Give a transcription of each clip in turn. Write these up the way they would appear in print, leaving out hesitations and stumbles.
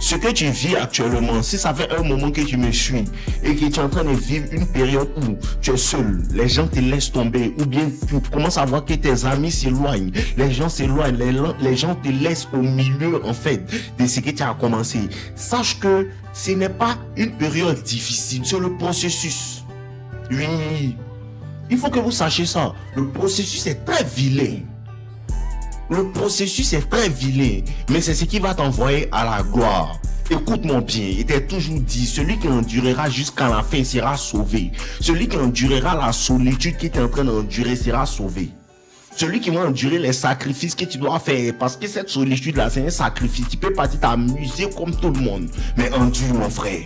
ce que tu vis actuellement, si ça fait un moment que tu me suis et que tu es en train de vivre une période où tu es seul, les gens te laissent tomber, ou bien tu commences à voir que tes amis s'éloignent, les gens s'éloignent, les gens te laissent au milieu en fait de ce que tu as commencé. Sache que ce n'est pas une période difficile, c'est le processus. Oui, il faut que vous sachiez ça. Le processus est très vilain. Le processus est très vilain, mais c'est ce qui va t'envoyer à la gloire. Écoute-moi bien, il t'est toujours dit, celui qui endurera jusqu'à la fin sera sauvé. Celui qui endurera la solitude qui est en train d'endurer sera sauvé. Celui qui va endurer les sacrifices que tu dois faire, parce que cette solitude-là, c'est un sacrifice. Tu peux pas t'amuser comme tout le monde, mais endure, mon frère.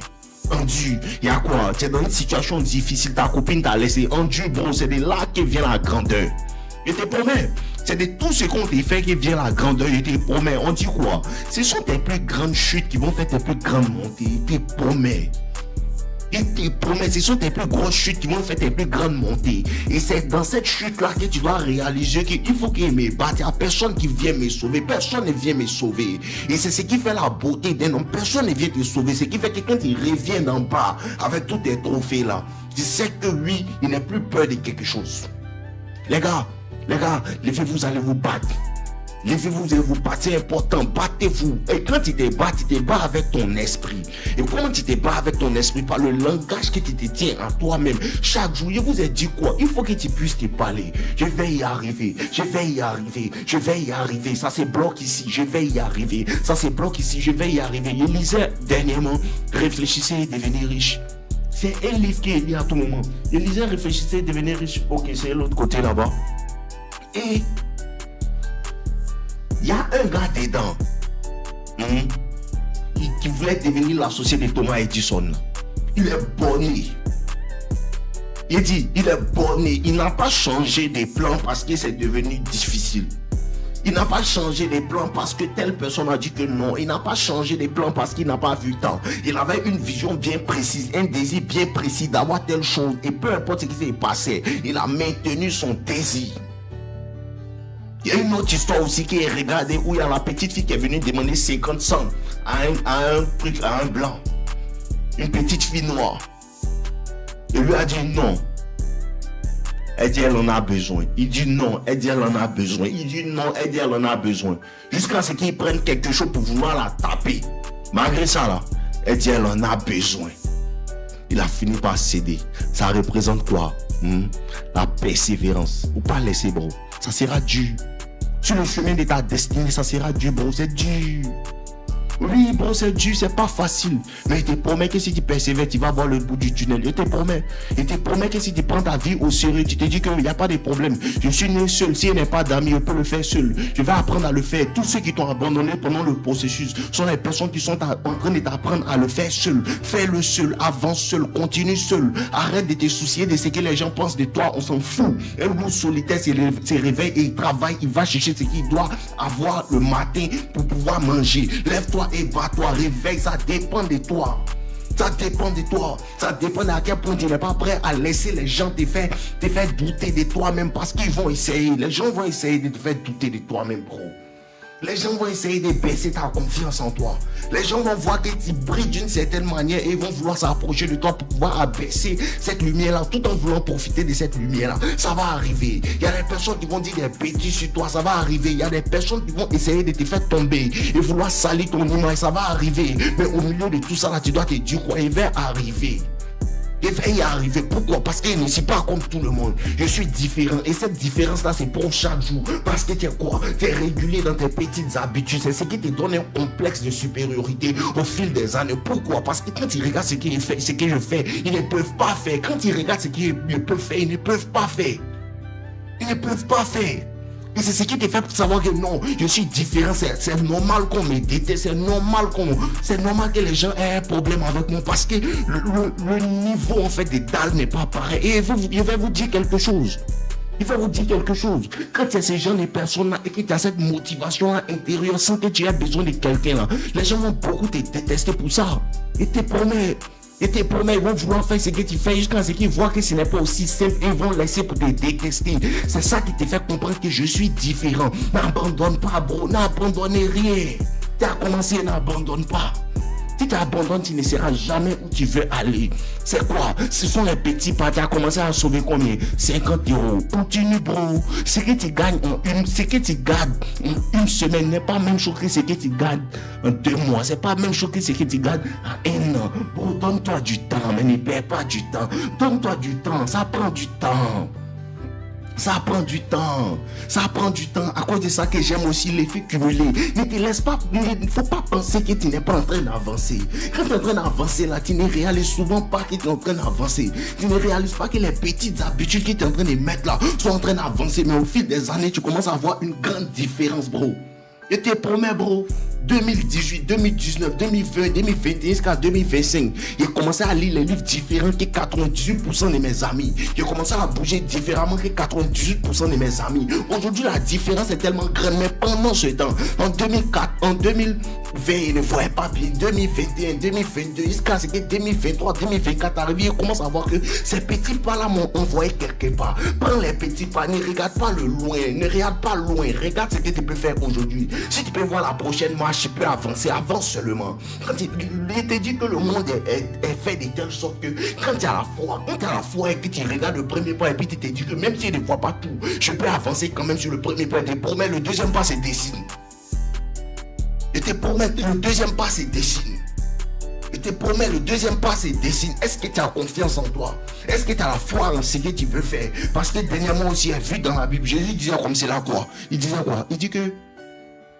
Endure. Il y a quoi? Tu es dans une situation difficile, ta copine t'a laissé. Endure, bro, c'est de là que vient la grandeur. Je te promets, c'est de tout ce qu'on t'a fait qui vient la grandeur. Je te promets, on dit quoi? Ce sont tes plus grandes chutes qui vont faire tes plus grandes montées. Je te promets. Je te promets, ce sont tes plus grosses chutes qui vont faire tes plus grandes montées. Et c'est dans cette chute-là que tu dois réaliser qu'il faut qu'il me batte. Il n'y a personne qui vient me sauver. Personne ne vient me sauver. Et c'est ce qui fait la beauté d'un homme. Personne ne vient te sauver. Ce qui fait que quand il revient d'en bas avec tous tes trophées là, tu sais que lui, il n'a plus peur de quelque chose. Les gars, levez-vous, vous allez vous battre. Levez-vous, vous allez vous battre, c'est important, battez-vous. Et quand tu te bats avec ton esprit. Et comment tu te bats avec ton esprit? Par le langage que tu te tiens à toi-même. Chaque jour, je vous ai dit quoi? Il faut que tu puisses te parler. Je vais y arriver, je vais y arriver, je vais y arriver. Ça se bloque ici, je vais y arriver. Ça se bloque ici, je vais y arriver. Je lisais dernièrement, réfléchissez et devenez riche. C'est un livre qui est lié à tout moment. Je lisais, réfléchissez et devenez riche. Ok, c'est l'autre côté là-bas. Et il y a un gars dedans qui voulait devenir l'associé de Thomas Edison. Il est borné. Il dit, il est borné. Il n'a pas changé de plan parce que c'est devenu difficile. Il n'a pas changé de plan parce que telle personne a dit que non. Il n'a pas changé de plan parce qu'il n'a pas vu tant. Il avait une vision bien précise, un désir bien précis d'avoir telle chose. Et peu importe ce qui s'est passé, il a maintenu son désir. Il y a une autre histoire aussi qui est regardée où il y a la petite fille qui est venue demander 50 cents à un blanc. Une petite fille noire. Il lui a dit non. Elle dit elle en a besoin. Il dit non. Elle dit elle en a besoin. Il dit non. Elle dit elle en a besoin. Jusqu'à ce qu'il prenne quelque chose pour vouloir la taper. Malgré ça là, elle dit elle en a besoin. Il a fini par céder. Ça représente quoi? La persévérance. Ou pas laisser, bro. Ça sera dur. Sur le chemin de ta destinée, ça sera dur, bro. C'est dur. Oui, bon, c'est dur, c'est pas facile. Mais je te promets que si tu persévères, tu vas voir le bout du tunnel. Je te promets. Je te promets que si tu prends ta vie au sérieux, tu te dis qu'il n'y a pas de problème. Je suis né seul. S'il n'y a pas d'amis, je peux le faire seul. Je vais apprendre à le faire. Tous ceux qui t'ont abandonné pendant le processus sont les personnes qui sont en train de t'apprendre à le faire seul. Fais-le seul, avance seul, continue seul. Arrête de te soucier de ce que les gens pensent de toi. On s'en fout. Un loup solitaire se réveille et il travaille. Il va chercher ce qu'il doit avoir le matin pour pouvoir manger. Lève-toi et bats-toi, réveille, ça dépend de toi. Ça dépend de toi. Ça dépend à quel point tu n'es pas prêt à laisser les gens te faire douter de toi-même parce qu'ils vont essayer. Les gens vont essayer de te faire douter de toi-même, bro. Les gens vont essayer de baisser ta confiance en toi. Les gens vont voir que tu brilles d'une certaine manière et ils vont vouloir s'approcher de toi pour pouvoir abaisser cette lumière-là tout en voulant profiter de cette lumière-là. Ça va arriver. Il y a des personnes qui vont dire des bêtises sur toi. Ça va arriver. Il y a des personnes qui vont essayer de te faire tomber et vouloir salir ton image. Ça va arriver. Mais au milieu de tout ça, là, tu dois te dire quoi? Il va arriver. Je vais y arriver. Pourquoi? Parce que je ne suis pas comme tout le monde. Je suis différent. Et cette différence-là, c'est pour chaque jour. Parce que tu es quoi? Tu es régulier dans tes petites habitudes. C'est ce qui te donne un complexe de supériorité au fil des années. Pourquoi? Parce que quand ils regardent ce que je fais, ils ne peuvent pas faire. Quand ils regardent ce qu'ils peuvent faire, ils ne peuvent pas faire. Ils ne peuvent pas faire. Et c'est ce qui te fait pour savoir que non, je suis différent. C'est normal qu'on me déteste. C'est normal que les gens aient un problème avec moi. Parce que le niveau en fait de dalle n'est pas pareil. Et je vais vous dire quelque chose. Il va vous dire quelque chose. Quand tu as ces gens, les personnes là, et que tu as cette motivation intérieure sans que tu aies besoin de quelqu'un là, les gens vont beaucoup te détester pour ça. Et te promets. Et tes promesses, ils vont vouloir faire ce que tu fais jusqu'à ce qu'ils voient que ce n'est pas aussi simple. Ils vont laisser pour te détester. C'est ça qui te fait comprendre que je suis différent. N'abandonne pas, bro. N'abandonne rien. Tu as commencé, n'abandonne pas. Si tu abandonnes, tu ne seras jamais où tu veux aller. C'est quoi? Ce sont les petits pas. Tu as commencé à sauver combien? 50 euros. Continue, bro. Ce que tu gagnes ce que tu gagnes en une semaine n'est pas même chose que ce que tu gagnes en 2 mois. C'est pas même chose que ce que tu gagnes en 1 an. Bro, donne-toi du temps, mais ne perds pas du temps. Donne-toi du temps. Ça prend du temps. Ça prend du temps. Ça prend du temps. À cause de ça que j'aime aussi l'effet cumulé. Ne te laisse pas. Il ne faut pas penser que tu n'es pas en train d'avancer. Quand tu es en train d'avancer là, tu ne réalises souvent pas que tu es en train d'avancer. Tu ne réalises pas que les petites habitudes que tu es en train de mettre là sont en train d'avancer. Mais au fil des années, tu commences à voir une grande différence, bro. Je te promets, bro. 2018, 2019, 2020, 2021 jusqu'à 2025, j'ai commencé à lire les livres différents que 98% de mes amis. J'ai commencé à bouger différemment que 98% de mes amis. Aujourd'hui, la différence est tellement grande, mais pendant ce temps, en 2004, en 2020, je ne voyais pas bien. 2021, 2022, jusqu'à ce que 2023, 2024 arrive, je commence à voir que ces petits pas-là m'ont envoyé quelque part. Prends les petits pas, ne regarde pas le loin, ne regarde pas loin, regarde ce que tu peux faire aujourd'hui. Si tu peux voir la prochaine marche, tu peux avancer, avance seulement. Quand il te dit que le monde est fait de telle sorte que quand tu as la foi et que tu regardes le premier pas et puis tu te dis que même si je ne vois pas tout, je peux avancer quand même sur le premier pas. Je te promets, le deuxième pas se dessine. Je te promets, le deuxième pas se dessine. Je te promets, le deuxième pas se dessine. Est-ce que tu as confiance en toi? Est-ce que tu as la foi en ce que tu veux faire? Parce que dernièrement aussi, j'ai vu dans la Bible, Jésus disait comme cela quoi? Il disait quoi? Il dit que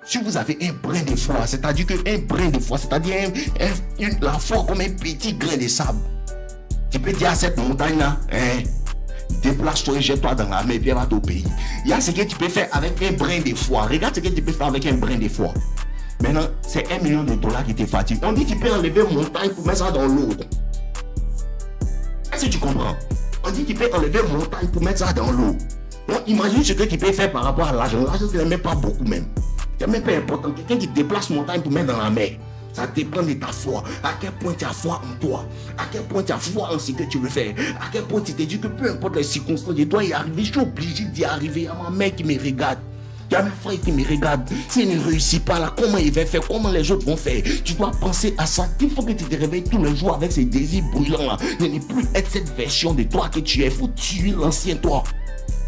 si vous avez un brin de foi, c'est-à-dire qu'un brin de foi, c'est-à-dire la foi comme un petit grain de sable, tu peux dire à cette montagne-là, déplace-toi et jette-toi dans la mer et puis elle va t'obéir. Il y a ce que tu peux faire avec un brin de foi. Regarde ce que tu peux faire avec un brin de foi. Maintenant, c'est $1 million qui te fatigue. On dit que tu peux enlever une montagne pour mettre ça dans l'eau. Est-ce que tu comprends? On dit que tu peux enlever une montagne pour mettre ça dans l'eau. Donc, imagine ce que tu peux faire par rapport à l'argent. L'argent, ce n'est même pas beaucoup même. C'est même pas important. Quelqu'un qui déplace montagne pour mettre dans la mer. Ça dépend de ta foi. À quel point tu as foi en toi. À quel point tu as foi en ce que tu veux faire. À quel point tu te dis que peu importe les circonstances, je dois y arriver. Je suis obligé d'y arriver. Il y a ma mère qui me regarde. Il y a mes frères qui me regardent. S'il ne réussit pas là, comment il va faire? Comment les autres vont faire? Tu dois penser à ça. Il faut que tu te réveilles tous les jours avec ces désirs brûlants là. Ne plus être cette version de toi que tu es. Il faut tuer l'ancien toi.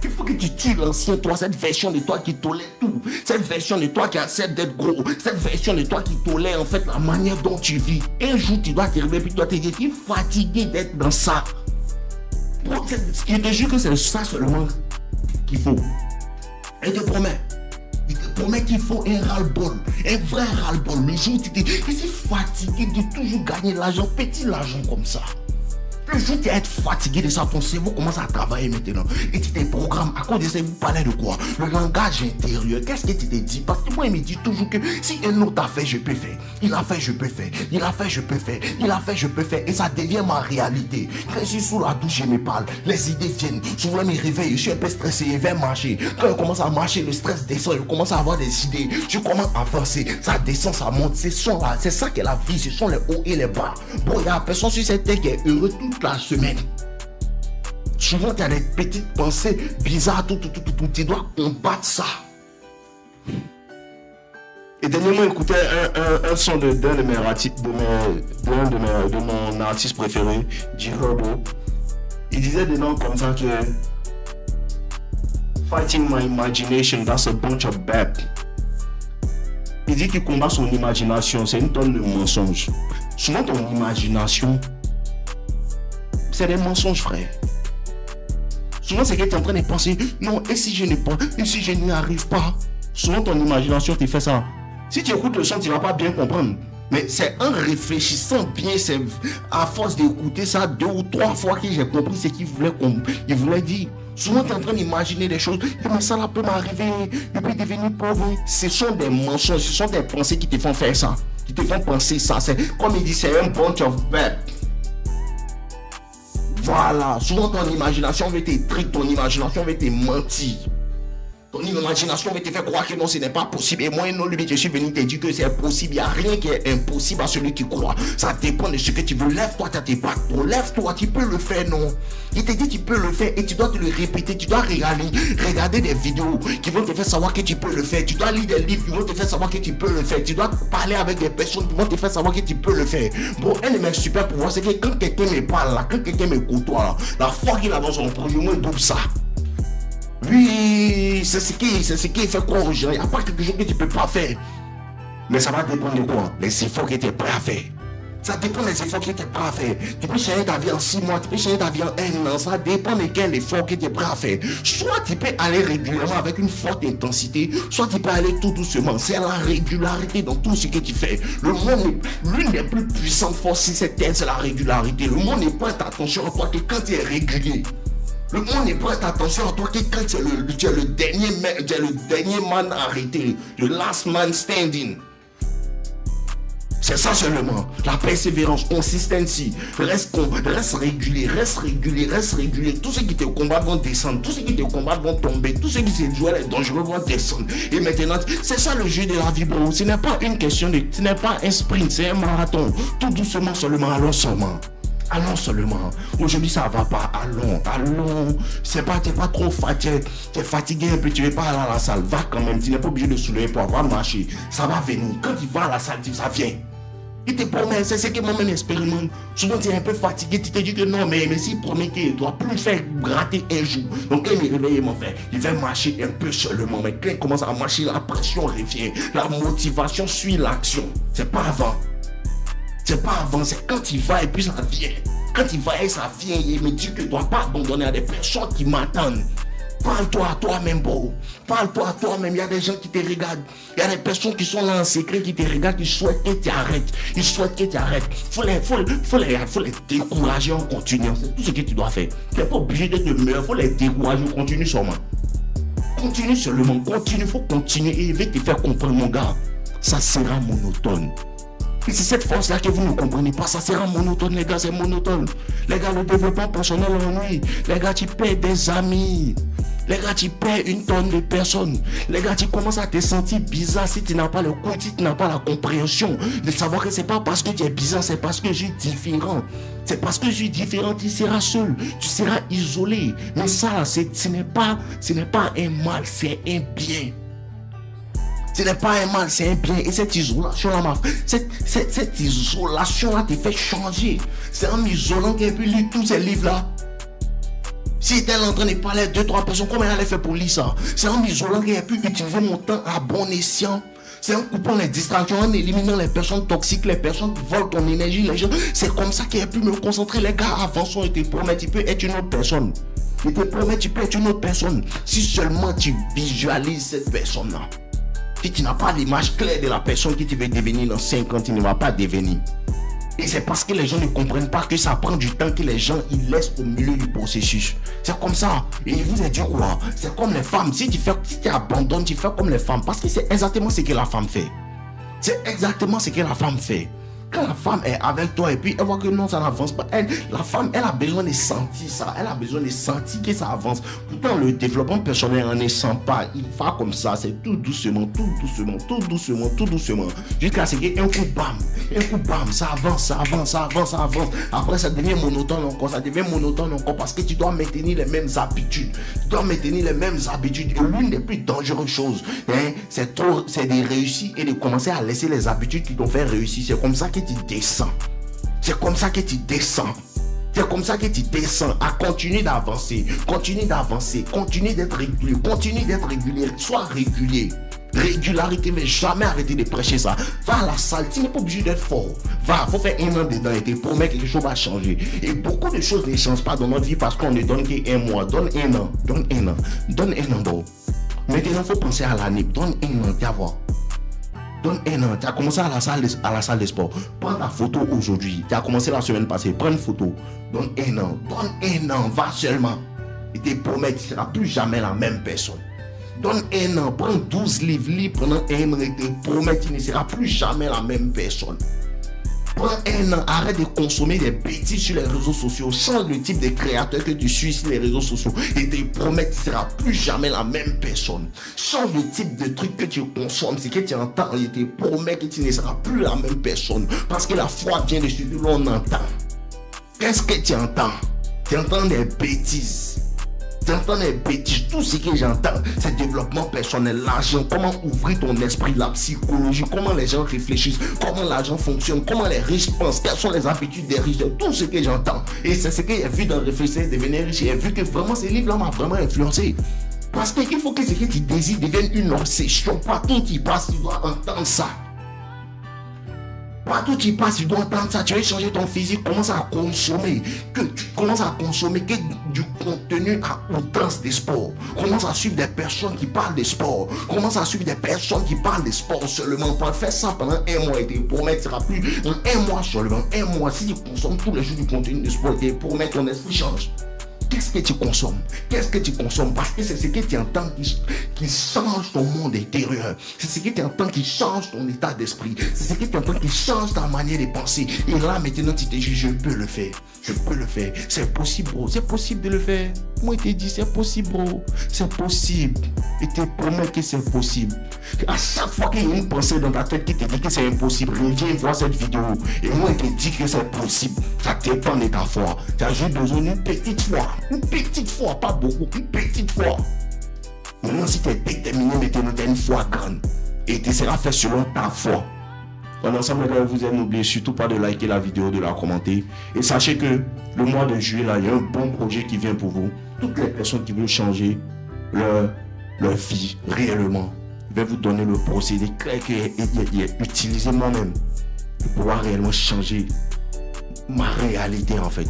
Il faut que tu tues l'ancien toi, cette version de toi qui tolère tout, cette version de toi qui accepte d'être gros, cette version de toi qui tolère en fait la manière dont tu vis. Un jour tu dois te réveiller puis tu dois te dire, tu es fatigué d'être dans ça. Je te jure que c'est ça seulement qu'il faut. Et je te promets qu'il faut un ras-le-bol, un vrai ras-le-bol. Le jour où tu te dis, je suis fatigué de toujours gagner l'argent, petit l'argent comme ça. Le jour où tu vas être fatigué de ça, ton cerveau commence à travailler maintenant. Et tu te programmes. À cause de ça, vous parlez de quoi? Le langage intérieur. Qu'est-ce que tu te dis? Parce que moi, il me dit toujours que si un autre a fait, je peux faire. Il a fait, je peux faire. Il a fait, je peux faire. Il a fait, je peux faire. Et ça devient ma réalité. Quand je suis sous la douche, je me parle. Les idées viennent. Souvent, je me réveille. Je suis un peu stressé. Je vais marcher. Quand je commence à marcher, le stress descend. Je commence à avoir des idées. Je commence à avancer. Ça descend, ça monte. C'est ça qu'est la vie. Ce sont les hauts et les bas. Bon, il y a personne sur cette terre qui est heureux toute la semaine. Souvent, tu as des petites pensées bizarres, tout. Tu dois combattre ça. Et dernièrement, j'écoutais un son d'un de mon artiste préféré, J-Herbo. Il disait des noms comme ça que fighting my imagination, that's a bunch of bad. Il dit qu'il combat son imagination, c'est une tonne de mensonges. Souvent, ton imagination, c'est des mensonges, frère. Souvent, c'est que tu es en train de penser, non, et si je n'y arrive pas? Souvent, ton imagination te fait ça. Si tu écoutes le son, tu ne vas pas bien comprendre. Mais c'est en réfléchissant bien, c'est à force d'écouter ça 2 ou 3 fois que j'ai compris ce qu'il voulait dire. Souvent, tu es en train d'imaginer des choses. Mais ça là peut m'arriver, je peux devenir pauvre. Ce sont des mensonges, ce sont des pensées qui te font faire ça. Qui te font penser ça. C'est, comme il dit, c'est un bunch of bad. Voilà, souvent ton imagination veut te trick, ton imagination veut te mentir. Ton ton imagination va te faire croire que non, ce n'est pas possible. Et moi, non, lui, je suis venu te dire que c'est possible. Il n'y a rien qui est impossible à celui qui croit. Ça dépend de ce que tu veux. Lève-toi, tu as tes pattes. Lève-toi, tu peux le faire, non. Il te dit tu peux le faire et tu dois te le répéter. Tu dois regarder des vidéos qui vont te faire savoir que tu peux le faire. Tu dois lire des livres qui vont te faire savoir que tu peux le faire. Tu dois parler avec des personnes qui vont te faire savoir que tu peux le faire. Bon, un de mes super pouvoirs, c'est que quand quelqu'un me parle là, quand quelqu'un me côtoie là, la foi qu'il a dans son projet, moi, double ça. Oui, c'est ce qui fait croire aux gens. Il n'y a pas quelque chose que tu ne peux pas faire. Mais ça va dépendre de quoi? Les efforts que tu es prêt à faire. Ça dépend des efforts que tu es prêt à faire. Tu peux changer ta vie en 6 mois, tu peux changer ta vie en 1 an. Ça dépend de quel effort que tu es prêt à faire. Soit tu peux aller régulièrement avec une forte intensité, soit tu peux aller tout doucement. C'est la régularité dans tout ce que tu fais. Le monde, l'une des plus puissantes forces, c'est la régularité. Le monde ne prête attention à toi que quand tu es régulier. Le monde ne prête attention à toi que quand tu es le dernier man arrêté, le last man standing. C'est ça seulement. La persévérance, consistency. Reste régulier. Tous ceux qui te combattent vont descendre. Tous ceux qui te combattent vont tomber. Tous ceux qui se jouent les dangereux vont descendre. Et maintenant, c'est ça le jeu de la vie, bro. Ce n'est pas une question de... Ce n'est pas un sprint, c'est un marathon. Tout doucement seulement, allons seulement. Allons seulement. Aujourd'hui, ça va pas. Allons. C'est pas, t'es pas trop fatigué. T'es fatigué un peu, tu veux pas aller à la salle. Va quand même. Tu n'es pas obligé de soulever pour avoir marché. Ça va venir. Quand tu vas à la salle, ça vient. Il te promet, c'est ce que moi-même expérimente. Souvent, tu es un peu fatigué, tu te dis que non, mais s'il promet qu'il ne doit plus faire gratter un jour. Donc, quand il me réveille, mon frère, il va marcher un peu seulement. Mais quand il commence à marcher, la pression revient. La motivation suit l'action. C'est pas avant. C'est pas avant, c'est quand il va et puis ça vient. Quand il va et ça vient, il me dit que tu ne dois pas abandonner à des personnes qui m'attendent. Parle-toi à toi-même, bro. Parle-toi à toi-même. Il y a des gens qui te regardent. Il y a des personnes qui sont là en secret, qui te regardent, qui souhaitent que tu arrêtes. Ils souhaitent que tu arrêtes. Faut les décourager en continuant. C'est tout ce que tu dois faire. Tu n'es pas obligé de te meilleur. Faut les décourager. Continue seulement. Continue seulement. Continue. Faut continuer. Et il va te faire comprendre, mon gars. Ça sera monotone. Et c'est cette force-là que vous ne comprenez pas. Ça sera monotone, les gars. C'est monotone. Les gars, le développement personnel ennuie. Les gars, tu perds des amis. Les gars, tu perds une tonne de personnes. Les gars, tu commences à te sentir bizarre si tu n'as pas le coup, si tu n'as pas la compréhension de savoir que c'est pas parce que tu es bizarre, c'est parce que je suis différent. C'est parce que je suis différent, tu seras seul, tu seras isolé. Mais ça, ce n'est pas un mal, c'est un bien. Ce n'est pas un mal, c'est un bien. Et cette isolation-là, cette isolation-là te fait changer. C'est en m'isolant qu'elle peut lire tous ces livres-là. Si elle est en train de parler à 2-3 personnes, comment elle allait faire pour lire ça? C'est en m'isolant qu'elle a pu utiliser mon temps à bon escient. C'est en coupant les distractions, en éliminant les personnes toxiques, les personnes qui volent ton énergie, les gens. C'est comme ça qu'elle a pu me concentrer. Les gars, avançons et te promettent, tu peux être une autre personne. Je te promets, tu peux être une autre personne. Si seulement tu visualises cette personne-là. Si tu n'as pas l'image claire de la personne que tu veux devenir dans 5 ans, tu ne vas pas devenir. Et c'est parce que les gens ne comprennent pas que ça prend du temps que les gens ils laissent au milieu du processus. C'est comme ça. Et je vous ai dit quoi? C'est comme les femmes. Si tu abandonnes, tu fais comme les femmes. Parce que c'est exactement ce que la femme fait. C'est exactement ce que la femme fait. Quand la femme est avec toi et puis elle voit que non, ça n'avance pas. La femme, elle a besoin de sentir ça. Elle a besoin de sentir que ça avance. Pourtant, le développement personnel ne sent pas. Il va comme ça. C'est tout doucement, tout doucement, tout doucement, tout doucement. Jusqu'à ce qu'un coup, bam, ça avance. Après, ça devient monotone encore. Parce que tu dois maintenir les mêmes habitudes. Et l'une des plus dangereuses choses, c'est de réussir et de commencer à laisser les habitudes qui t'ont fait réussir. C'est comme ça que tu descends. C'est comme ça que tu descends à continuer d'avancer. Continue d'être régulier. Sois régulier. Régularité, mais jamais arrêter de prêcher ça. Va à la salle, tu n'es pas obligé d'être fort. Faut faire 1 an dedans et te promets que quelque chose va changer. Et beaucoup de choses ne changent pas dans notre vie parce qu'on ne donne qu'un mois. Donne un an, bon. Maintenant, il faut penser à l'année. Donne 1 an, tu vas voir. Donne 1 an, tu as commencé à la salle de sport. Prends ta photo aujourd'hui. Tu as commencé la semaine passée. Prends une photo. Donne 1 an, va seulement. Et te promets, tu ne seras plus jamais la même personne. Donne 1 an, prends 12 livres, lis pendant 1 an et te promets, tu ne seras plus jamais la même personne. Prends un an, arrête de consommer des bêtises sur les réseaux sociaux. Change le type de créateur que tu suis sur les réseaux sociaux et te promets que tu ne seras plus jamais la même personne. Change le type de truc que tu consommes, c'est que tu entends et te promets que tu ne seras plus la même personne. Parce que la foi vient de ce que l'on entend. Qu'est-ce que tu entends? Tu entends des bêtises. Tu entends des bêtises. Tout ce que j'entends, c'est développement personnel, l'argent, comment ouvrir ton esprit, la psychologie, comment les gens réfléchissent, comment l'argent fonctionne, comment les riches pensent, quelles sont les habitudes des riches, tout ce que j'entends. Et c'est ce que j'ai vu dans Réfléchir, devenir riche. J'ai vu que vraiment ce livre-là m'a vraiment influencé. Parce qu'il faut que ce que tu désires devienne une obsession. Partout tu passes, tu dois entendre ça. Partout tu passes, tu dois entendre ça. Tu veux changer ton physique, commence à consommer. Que tu commences à consommer que du contenu à outrance des sports. Commence à suivre des personnes qui parlent des sports. Commence à suivre des personnes qui parlent des sports seulement. Fais ça pendant un mois et te promets que tu seras plus. En un mois seulement, un mois, si tu consommes tous les jours du contenu de sport, te promets que ton esprit change. Qu'est-ce que tu consommes? Qu'est-ce que tu consommes? Parce que c'est ce que tu entends qui change ton monde intérieur. C'est ce que tu entends qui change ton état d'esprit. C'est ce que tu entends qui change ta manière de penser. Et là, maintenant, tu te dis, je peux le faire. Je peux le faire. C'est possible, bro. C'est possible de le faire. Moi, je te dis, c'est possible, bro. C'est possible. Et te promets que c'est possible. À chaque fois qu'il y a une pensée dans ta tête qui te dit que c'est impossible, reviens voir cette vidéo. Et moi, je te dis que c'est possible. Ça dépend de ta foi. Tu as juste besoin d'une petite foi. Une petite foi, pas beaucoup. Une petite foi. Maintenant, si tu es déterminé, maintenant, tu as une foi grande. Et tu seras fait selon ta foi. En ensemble, vous aime, n'oubliez surtout pas de liker la vidéo, de la commenter. Et sachez que le mois de juillet, là, il y a un bon projet qui vient pour vous. Toutes les personnes qui veulent changer leur vie réellement, je vais vous donner le procédé clair qui est utilisé moi-même pour pouvoir réellement changer ma réalité en fait.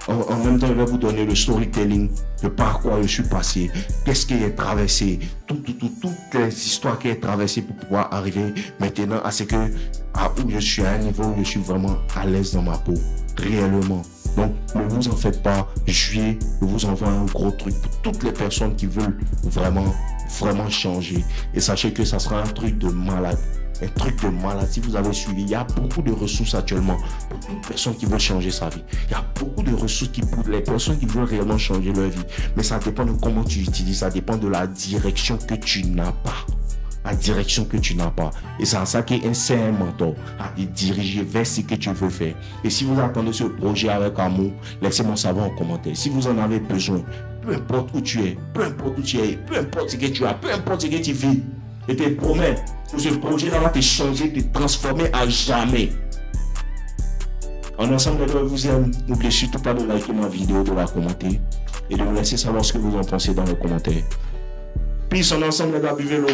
En même temps, je vais vous donner le storytelling de par quoi je suis passé, qu'est-ce qui est traversé, toutes les histoires qui est traversées pour pouvoir arriver maintenant à ce que, où je suis à un niveau où je suis vraiment à l'aise dans ma peau, réellement. Donc, ne vous en faites pas, juillet, je vous envoie un gros truc pour toutes les personnes qui veulent vraiment changer. Et sachez que ça sera un truc de malade. Un truc de malade. Si vous avez suivi, il y a beaucoup de ressources actuellement pour toute personne qui veut changer sa vie. Il y a beaucoup de ressources pour les personnes qui veulent réellement changer leur vie. Mais ça dépend de comment tu utilises, ça dépend de la direction que tu n'as pas. La direction que tu n'as pas. Et c'est ça qui est un mentor à te diriger vers ce que tu veux faire. Et si vous attendez ce projet avec amour, laissez-moi savoir en commentaire. Si vous en avez besoin, peu importe où tu es, peu importe ce que tu as, peu importe ce que tu vis, je te promets que ce projet-là va te changer, te transformer à jamais. En ensemble, je vous aime. N'oubliez surtout pas de liker ma vidéo, de la commenter et de me laisser savoir ce que vous en pensez dans les commentaires. Peace en ensemble, les gars, vivez l'eau.